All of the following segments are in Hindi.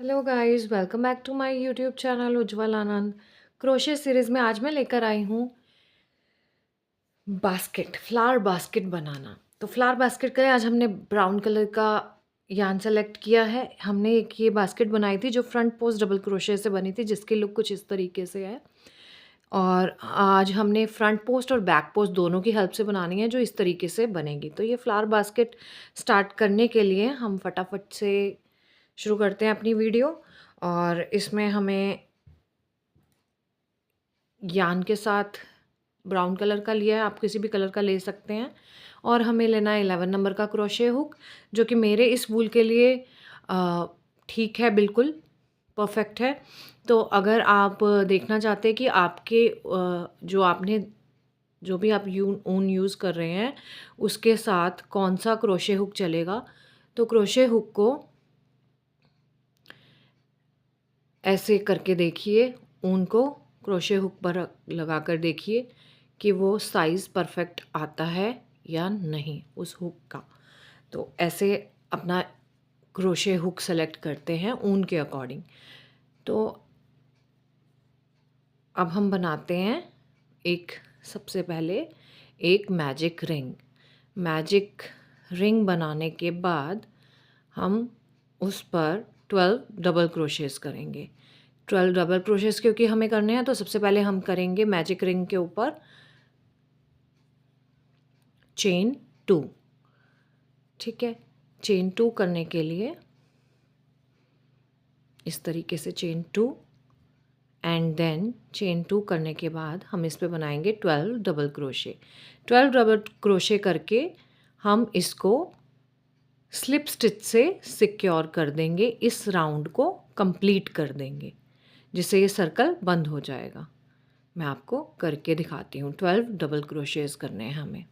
Hello guys, welcome back to my YouTube channel Ujjwal Anand. Crochet series में आज मैं लेकर आई हूँ फ्लावर बास्केट बनाना। तो फ्लावर बास्केट के लिए आज हमने ब्राउन कलर का यार्न सेलेक्ट किया है। हमने एक ये बास्केट बनाई थी जो फ्रंट पोस्ट डबल क्रोशे से बनी थी, जिसकी लुक कुछ इस तरीके से है। और आज हमने फ्रंट पोस्ट और बैक पोस्ट दोनों की हेल्प से बनानी है, जो इस तरीके से बनेगी। तो ये फ्लावर बास्केट स्टार्ट करने के लिए हम फटाफट से शुरू करते हैं अपनी वीडियो। और इसमें हमें यार्न के साथ ब्राउन कलर का लिया है, आप किसी भी कलर का ले सकते हैं। और हमें लेना है 11 नंबर का क्रोशे हुक, जो कि मेरे इस वूल के लिए ठीक है, बिल्कुल परफेक्ट है। तो अगर आप देखना चाहते हैं कि आपके जो भी आप ऊन यूज़ कर रहे हैं उसके साथ कौन सा क्रोशे हुक चलेगा, तो क्रोशे हुक को ऐसे करके देखिए, ऊन को क्रोशे हुक पर लगा कर देखिए कि वो साइज़ परफेक्ट आता है या नहीं उस हुक का। तो ऐसे अपना क्रोशे हुक सेलेक्ट करते हैं ऊन के अकॉर्डिंग। तो अब हम बनाते हैं सबसे पहले एक मैजिक रिंग बनाने के बाद हम उस पर 12 डबल क्रोशेस करेंगे। 12 डबल क्रोशेस क्योंकि हमें करने हैं, तो सबसे पहले हम करेंगे मैजिक रिंग के ऊपर चेन 2। ठीक है, चेन 2 करने के लिए इस तरीके से चेन 2 एंड देन चेन 2 करने के बाद हम इस पे बनाएंगे 12 डबल क्रोशे। 12 डबल क्रोशे करके हम इसको स्लिप स्टिच से सिक्योर कर देंगे, इस राउंड को कंप्लीट कर देंगे, जिससे ये सर्कल बंद हो जाएगा। मैं आपको करके दिखाती हूँ। 12 डबल क्रोशेस करने हैं हमें।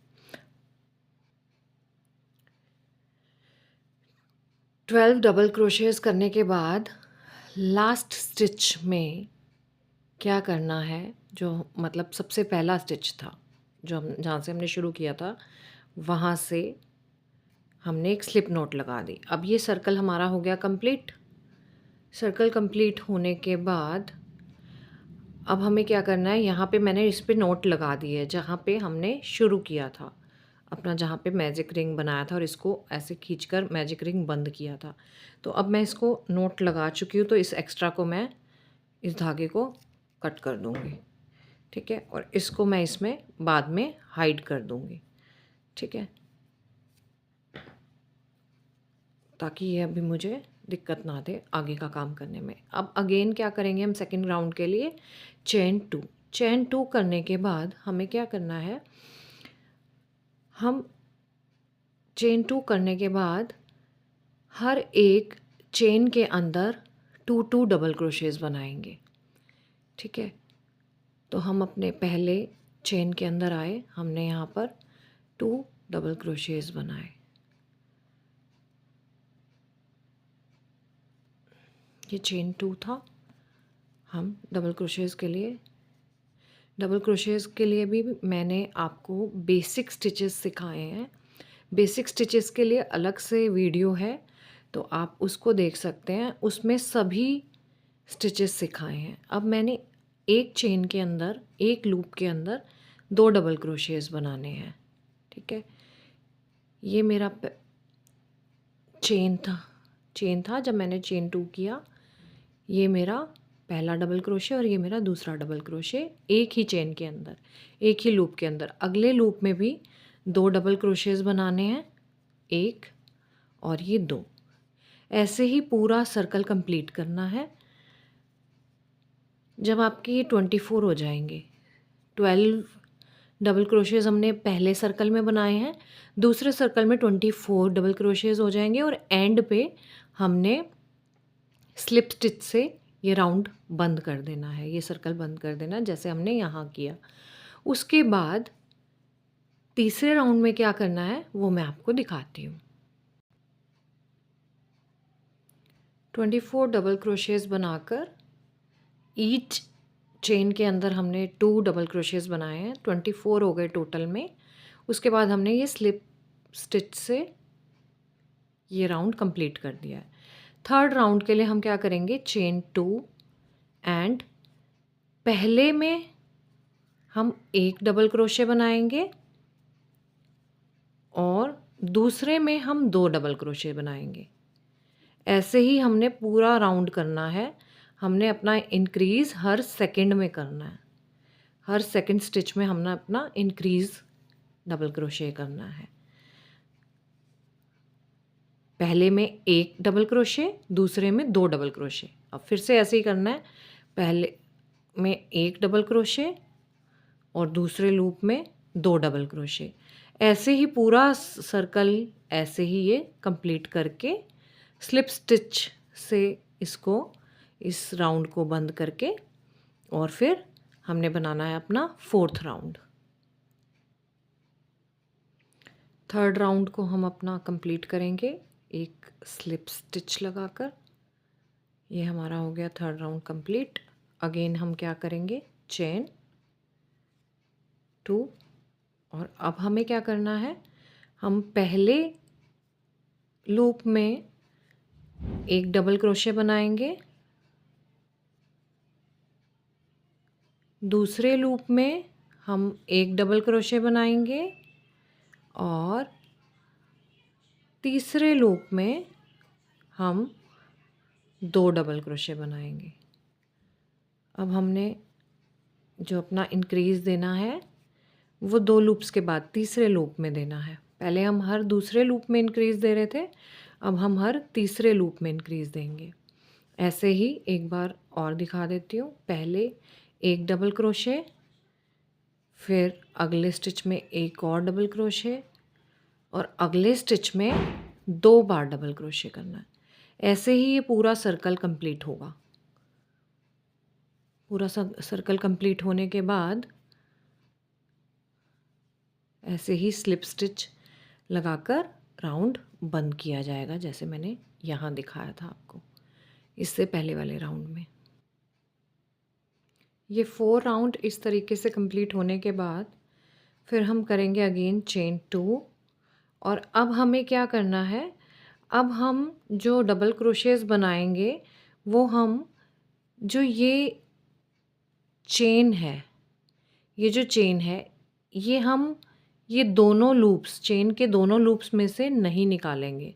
12 डबल क्रोशेस करने के बाद लास्ट स्टिच में क्या करना है, जो मतलब सबसे पहला स्टिच था, जो हम जहाँ से हमने शुरू किया था, वहाँ से हमने एक स्लिप नोट लगा दी। अब ये सर्कल हमारा हो गया कंप्लीट। सर्कल कंप्लीट होने के बाद अब हमें क्या करना है, यहाँ पे मैंने इस पे नोट लगा दी है जहाँ पे हमने शुरू किया था अपना, जहाँ पे मैजिक रिंग बनाया था और इसको ऐसे खींचकर मैजिक रिंग बंद किया था। तो अब मैं इसको नोट लगा चुकी हूँ, तो इस एक्स्ट्रा को मैं इस धागे को कट कर दूँगी। ठीक है, और इसको मैं इसमें बाद में हाइड कर दूँगी। ठीक है, ताकि ये अभी मुझे दिक्कत ना दे आगे का काम करने में। अब अगेन क्या करेंगे हम सेकंड राउंड के लिए, चेन 2 करने के बाद हमें क्या करना है, हम चेन 2 करने के बाद हर एक चेन के अंदर 2 डबल क्रोशेस बनाएंगे। ठीक है, तो हम अपने पहले चेन के अंदर आए, हमने यहाँ पर 2 डबल क्रोशेस बनाए। ये चेन 2 था। हम डबल क्रोशेस के लिए भी मैंने आपको बेसिक स्टिचेस सिखाए हैं। बेसिक स्टिचेस के लिए अलग से वीडियो है, तो आप उसको देख सकते हैं, उसमें सभी स्टिचेस सिखाए हैं। अब मैंने एक चेन के अंदर, एक लूप के अंदर 2 डबल क्रोशेस बनाने हैं। ठीक है, ये मेरा चेन था जब मैंने चेन 2 किया। ये मेरा पहला डबल क्रोशे और ये मेरा दूसरा डबल क्रोशे, एक ही चेन के अंदर, एक ही लूप के अंदर। अगले लूप में भी 2 डबल क्रोशेस बनाने हैं, 1 और ये 2। ऐसे ही पूरा सर्कल कंप्लीट करना है। जब आपके ये 24 हो जाएंगे, 12 डबल क्रोशेज़ हमने पहले सर्कल में बनाए हैं, दूसरे सर्कल में 24 डबल क्रोशेज़ हो जाएंगे और एंड पे हमने स्लिप स्टिच से ये राउंड बंद कर देना है, ये सर्कल बंद कर देना, जैसे हमने यहाँ किया। उसके बाद तीसरे राउंड में क्या करना है वो मैं आपको दिखाती हूँ। 24 डबल क्रोशेज़ बनाकर ईच चेन के अंदर हमने 2 डबल क्रोशेज़ बनाए हैं, 24 हो गए टोटल में। उसके बाद हमने ये स्लिप स्टिच से ये राउंड कंप्लीट कर दिया है। थर्ड राउंड के लिए हम क्या करेंगे, चेन 2 एंड पहले में हम एक डबल क्रोशे बनाएंगे और दूसरे में हम 2 डबल क्रोशे बनाएंगे। ऐसे ही हमने पूरा राउंड करना है। हमने अपना इंक्रीज़ हर सेकंड में करना है। हर सेकंड स्टिच में हमने अपना इंक्रीज़ डबल क्रोशे करना है। पहले में एक डबल क्रोशे, दूसरे में 2 डबल क्रोशे। अब फिर से ऐसे ही करना है, पहले में एक डबल क्रोशे और दूसरे लूप में 2 डबल क्रोशे। ऐसे ही पूरा सर्कल ऐसे ही ये कंप्लीट करके स्लिप स्टिच से इसको, इस राउंड को बंद करके, और फिर हमने बनाना है अपना फोर्थ राउंड। थर्ड राउंड को हम अपना कंप्लीट करेंगे एक स्लिप स्टिच लगाकर। ये हमारा हो गया थर्ड राउंड कंप्लीट। अगेन हम क्या करेंगे, चेन 2, और अब हमें क्या करना है, हम पहले लूप में एक डबल क्रोशे बनाएंगे, दूसरे लूप में हम एक डबल क्रोशे बनाएंगे और तीसरे लूप में हम 2 डबल क्रोशे बनाएंगे। अब हमने जो अपना इंक्रीज़ देना है वो 2 लूप्स के बाद तीसरे लूप में देना है। पहले हम हर दूसरे लूप में इंक्रीज़ दे रहे थे, अब हम हर तीसरे लूप में इंक्रीज़ देंगे। ऐसे ही एक बार और दिखा देती हूँ। पहले एक डबल क्रोशे, फिर अगले स्टिच में एक और डबल क्रोशे और अगले स्टिच में 2 बार डबल क्रोशे करना है। ऐसे ही ये पूरा सर्कल कंप्लीट होगा। पूरा सर्कल कंप्लीट होने के बाद ऐसे ही स्लिप स्टिच लगाकर राउंड बंद किया जाएगा, जैसे मैंने यहाँ दिखाया था आपको इससे पहले वाले राउंड में। ये 4 राउंड इस तरीके से कंप्लीट होने के बाद फिर हम करेंगे अगेन चेन 2, और अब हमें क्या करना है, अब हम जो डबल क्रोशेस बनाएंगे वो हम, जो ये चेन है, ये जो चेन है, ये हम ये दोनों लूप्स, चेन के दोनों लूप्स में से नहीं निकालेंगे।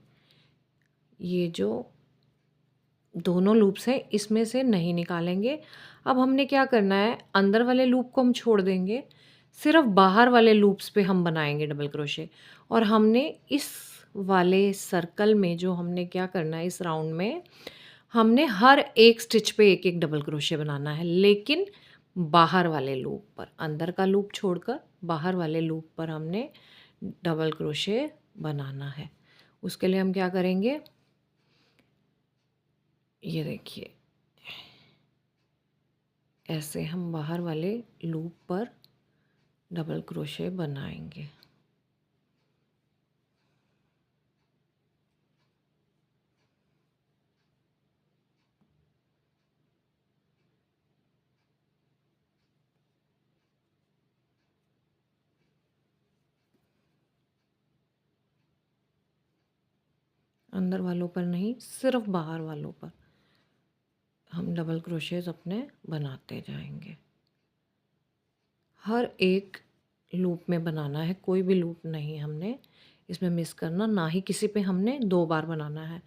ये जो दोनों लूप्स हैं इसमें से नहीं निकालेंगे। अब हमने क्या करना है, अंदर वाले लूप को हम छोड़ देंगे, सिर्फ बाहर वाले लूप्स पे हम बनाएंगे डबल क्रोशे। और हमने इस वाले सर्कल में जो हमने क्या करना है, इस राउंड में हमने हर एक स्टिच पे एक एक डबल क्रोशे बनाना है, लेकिन बाहर वाले लूप पर, अंदर का लूप छोड़कर बाहर वाले लूप पर हमने डबल क्रोशे बनाना है। उसके लिए हम क्या करेंगे, ये देखिए ऐसे हम बाहर वाले लूप पर डबल क्रोशे बनाएंगे। अंदर वालों पर नहीं, सिर्फ बाहर वालों पर हम डबल क्रोशेज अपने बनाते जाएंगे। हर एक लूप में बनाना है, कोई भी लूप नहीं हमने इसमें मिस करना, ना ही किसी पे हमने 2 बार बनाना है।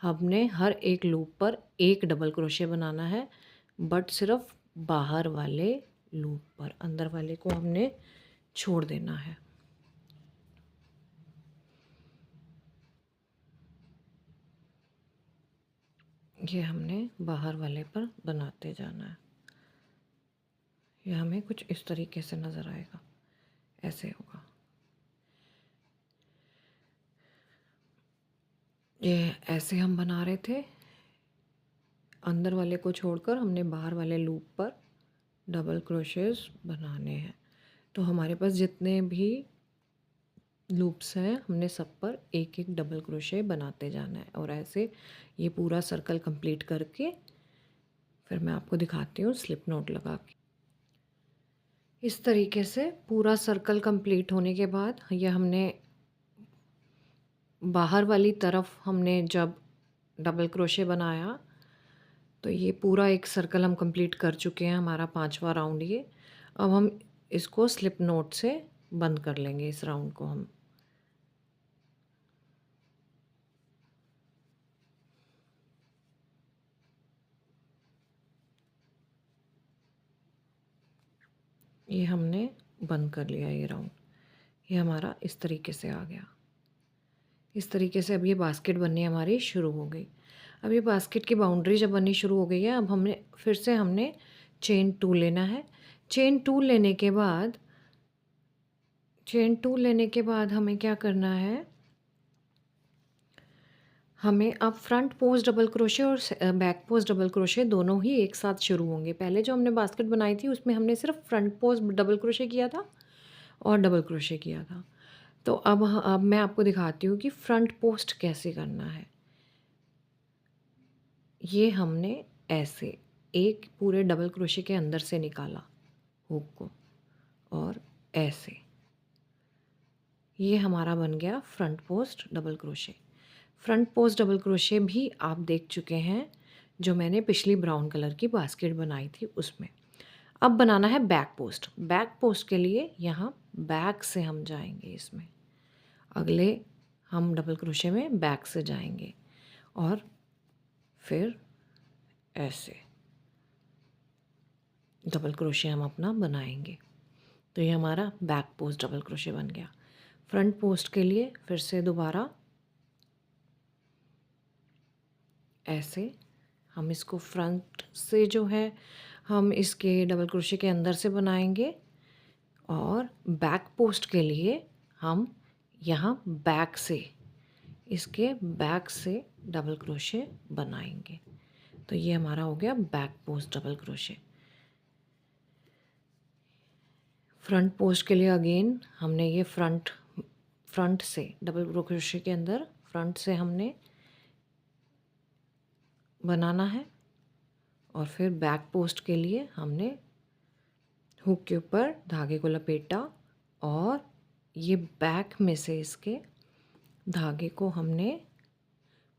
हमने हर एक लूप पर एक डबल क्रोशे बनाना है, बट सिर्फ बाहर वाले लूप पर, अंदर वाले को हमने छोड़ देना है। ये हमने बाहर वाले पर बनाते जाना है। ये हमें कुछ इस तरीके से नज़र आएगा, ऐसे होगा। ये ऐसे हम बना रहे थे, अंदर वाले को छोड़कर हमने बाहर वाले लूप पर डबल क्रोशेस बनाने हैं। तो हमारे पास जितने भी लूप्स हैं हमने सब पर एक एक डबल क्रोशे बनाते जाना है, और ऐसे ये पूरा सर्कल कंप्लीट करके फिर मैं आपको दिखाती हूँ स्लिप नोट लगा के। इस तरीके से पूरा सर्कल कंप्लीट होने के बाद ये हमने बाहर वाली तरफ हमने जब डबल क्रोशे बनाया। तो ये पूरा एक सर्कल हम कंप्लीट कर चुके हैं, हमारा 5वां राउंड ये। अब हम इसको स्लिप नोट से बंद कर लेंगे, इस राउंड को हम। ये हमने बंद कर लिया ये राउंड। ये हमारा इस तरीके से आ गया। इस तरीके से अब ये बास्केट बननी हमारी शुरू हो गई। अब ये बास्केट की बाउंड्री जब बननी शुरू हो गई है, अब हमने फिर से हमने चेन 2 लेना है। चेन 2 लेने के बाद हमें क्या करना है, हमें अब फ्रंट पोस्ट डबल क्रोशे और बैक पोस्ट डबल क्रोशे दोनों ही एक साथ शुरू होंगे। पहले जो हमने बास्केट बनाई थी उसमें हमने सिर्फ फ्रंट पोस्ट डबल क्रोशे किया था और डबल क्रोशे किया था। तो अब मैं आपको दिखाती हूँ कि फ्रंट पोस्ट कैसे करना है। ये हमने ऐसे एक पूरे डबल क्रोशे के अंदर से निकाला हुक को, और ऐसे ये हमारा बन गया front post double crochet. Front post double crochet भी आप देख चुके हैं, जो मैंने पिछली ब्राउन कलर की बास्केट बनाई थी उसमें। अब बनाना है बैक पोस्ट। बैक पोस्ट के लिए यहाँ बैक से हम जाएंगे, इसमें अगले हम डबल क्रोशे में बैक से जाएंगे और फिर ऐसे डबल क्रोशे हम अपना बनाएंगे। तो ये हमारा बैक पोस्ट डबल क्रोशे बन गया। फ्रंट पोस्ट के लिए फिर से दोबारा ऐसे हम इसको फ्रंट से जो है हम इसके डबल क्रोशे के अंदर से बनाएंगे, और बैक पोस्ट के लिए हम यहाँ बैक से, इसके बैक से डबल क्रोशे बनाएंगे। तो ये हमारा हो गया back post double crochet. Front post के लिए अगेन हमने ये फ्रंट से डबल क्रोशे के अंदर फ्रंट से हमने बनाना है, और फिर बैक पोस्ट के लिए हमने हुक के ऊपर धागे को लपेटा और ये बैक में से इसके धागे को हमने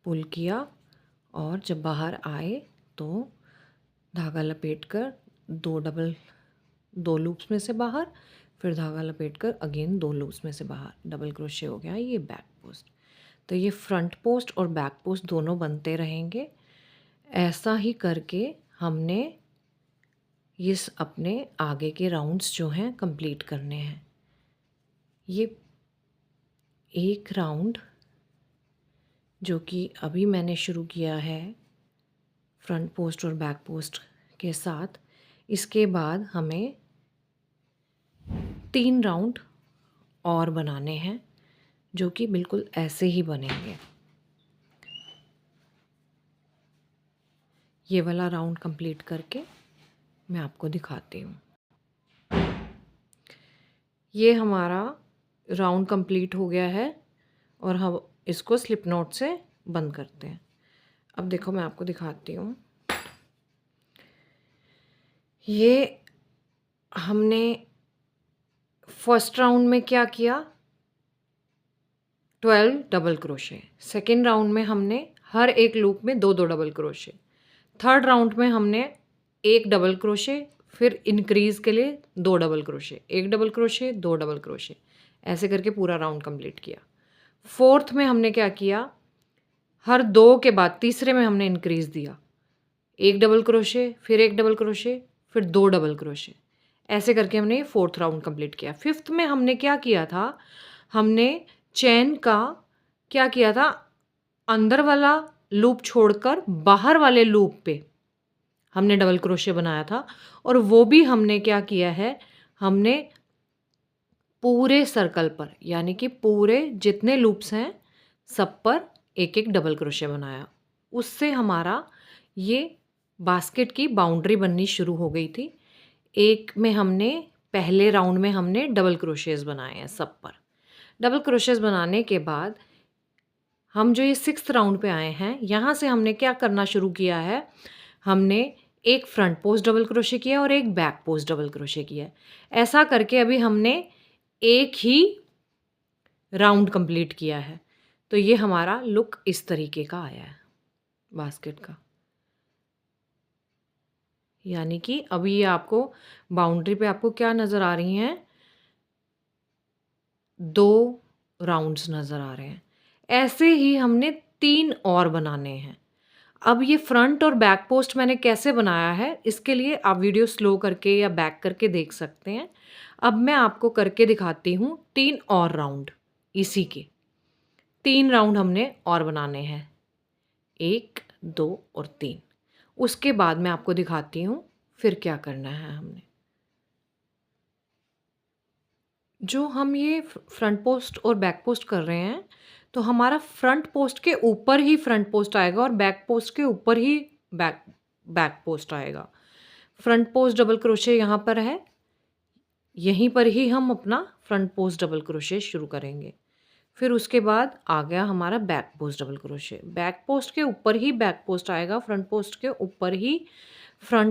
पुल किया, और जब बाहर आए तो धागा लपेटकर दो लूप्स में से बाहर, फिर धागा लपेटकर अगेन 2 लूप्स में से बाहर, डबल क्रोशे हो गया ये बैक पोस्ट। तो ये फ्रंट पोस्ट और बैक पोस्ट दोनों बनते रहेंगे। ऐसा ही करके हमने इस अपने आगे के राउंड्स जो हैं कंप्लीट करने हैं। ये एक राउंड जो कि अभी मैंने शुरू किया है फ्रंट पोस्ट और बैक पोस्ट के साथ, इसके बाद हमें 3 राउंड और बनाने हैं जो कि बिल्कुल ऐसे ही बनेंगे। ये वाला राउंड कंप्लीट करके मैं आपको दिखाती हूँ। ये हमारा राउंड कंप्लीट हो गया है और हम इसको स्लिप नॉट से बंद करते हैं। अब देखो मैं आपको दिखाती हूँ। ये हमने फर्स्ट राउंड में क्या किया, 12 डबल क्रोशे। सेकेंड राउंड में हमने हर एक लूप में 2-2 डबल क्रोशे। थर्ड राउंड में हमने 1 डबल क्रोशे, फिर इंक्रीज़ के लिए 2 double crochet, 1 double crochet, 2 double crochet, ऐसे करके पूरा राउंड कंप्लीट किया। फोर्थ में हमने क्या किया, हर 2 के बाद तीसरे में हमने इंक्रीज़ दिया, 1 डबल क्रोशे, फिर 1 डबल क्रोशे, फिर 2 डबल क्रोशे, ऐसे करके हमने ये फोर्थ राउंड कंप्लीट किया। फिफ्थ में हमने क्या किया था, हमने चेन का क्या किया था, अंदर वाला लूप छोड़कर बाहर वाले लूप पे हमने डबल क्रोशे बनाया था, और वो भी हमने क्या किया है, हमने पूरे सर्कल पर यानी कि पूरे जितने लूप्स हैं सब पर 1-1 डबल क्रोशे बनाया। उससे हमारा ये बास्केट की बाउंड्री बननी शुरू हो गई थी। एक में हमने पहले राउंड में हमने डबल क्रोशेस बनाए हैं सब पर। डबल क्रोशेस बनाने के बाद हम जो ये 6th राउंड पे आए हैं, यहाँ से हमने क्या करना शुरू किया है, हमने एक फ्रंट पोस्ट डबल क्रोशे किया और एक बैक पोस्ट डबल क्रोशे किया। ऐसा करके अभी हमने एक ही राउंड कंप्लीट किया है। तो ये हमारा लुक इस तरीके का आया है। बास्केट का। यानी कि अभी ये आपको बाउंड्री पे आपको क्या नज़र आ रही हैं, 2 राउंड्स नज़र आ रहे हैं। ऐसे ही हमने 3 और बनाने हैं। अब ये फ्रंट और बैक पोस्ट मैंने कैसे बनाया है, इसके लिए आप वीडियो स्लो करके या बैक करके देख सकते हैं। अब मैं आपको करके दिखाती हूँ 3 और राउंड इसी के। 3 राउंड हमने और बनाने हैं, 1, 2 और 3। उसके बाद मैं आपको दिखाती हूँ फिर क्या करना है हमने। जो हम ये फ्रंट पोस्ट और बैक पोस्ट कर रहे हैं, तो हमारा फ्रंट पोस्ट के ऊपर ही फ्रंट पोस्ट आएगा और बैक पोस्ट के ऊपर ही बैक बैक पोस्ट आएगा। फ्रंट पोस्ट डबल क्रोशे यहाँ पर है, यहीं पर ही हम अपना फ्रंट पोस्ट डबल क्रोशे शुरू करेंगे। फिर उसके बाद आ गया हमारा back post double crochet. Back post के ऊपर ही बैक पोस्ट आएगा, फ्रंट पोस्ट के ऊपर ही फ्रंट